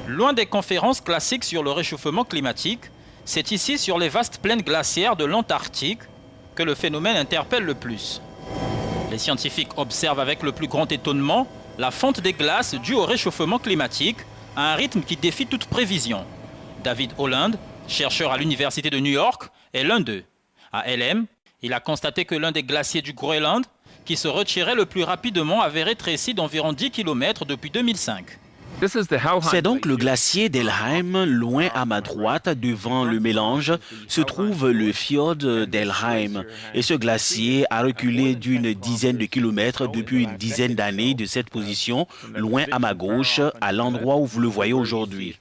Loin des conférences classiques sur le réchauffement climatique, c'est ici sur les vastes plaines glaciaires de l'Antarctique que le phénomène interpelle le plus. Les scientifiques observent avec le plus grand étonnement la fonte des glaces due au réchauffement climatique à un rythme qui défie toute prévision. David Holland, chercheur à l'Université de New York, est l'un d'eux. À LM, il a constaté que l'un des glaciers du Groenland, qui se retirait le plus rapidement, avait rétréci d'environ 10 km depuis 2005. C'est donc le glacier d'Elheim, loin à ma droite, devant le mélange, se trouve le fjord d'Elheim. Et ce glacier a reculé d'une dizaine de kilomètres depuis une dizaine d'années de cette position, loin à ma gauche, à l'endroit où vous le voyez aujourd'hui.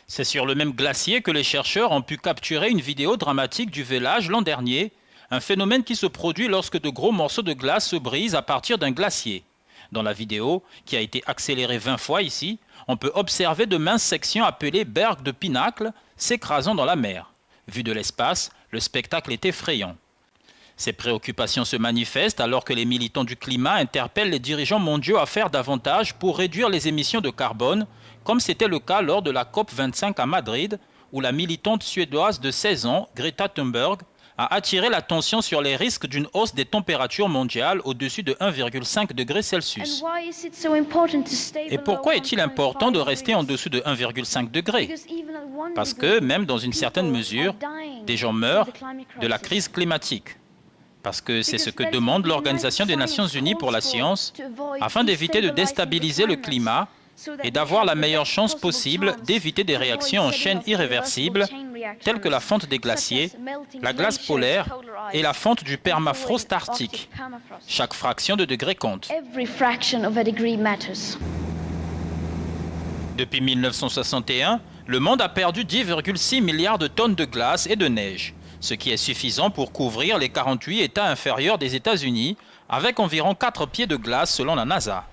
C'est sur le même glacier que les chercheurs ont pu capturer une vidéo dramatique du vélage l'an dernier, un phénomène qui se produit lorsque de gros morceaux de glace se brisent à partir d'un glacier. Dans la vidéo, qui a été accélérée 20 fois ici, on peut observer de minces sections appelées bergs de pinacle s'écrasant dans la mer. Vu de l'espace, le spectacle est effrayant. Ces préoccupations se manifestent alors que les militants du climat interpellent les dirigeants mondiaux à faire davantage pour réduire les émissions de carbone, comme c'était le cas lors de la COP25 à Madrid, où la militante suédoise de 16 ans, Greta Thunberg, a attiré l'attention sur les risques d'une hausse des températures mondiales au-dessus de 1,5 degré Celsius. Et pourquoi est-il important de rester en dessous de 1,5 degré? Parce que, même dans une certaine mesure, des gens meurent de la crise climatique. Parce que c'est ce que demande l'Organisation des Nations Unies pour la science, afin d'éviter de déstabiliser le climat et d'avoir la meilleure chance possible d'éviter des réactions en chaîne irréversibles telles que la fonte des glaciers, la glace polaire et la fonte du permafrost arctique. Chaque fraction de degré compte. Depuis 1961, le monde a perdu 10,6 milliards de tonnes de glace et de neige, ce qui est suffisant pour couvrir les 48 États inférieurs des États-Unis, avec environ 4 pieds de glace selon la NASA.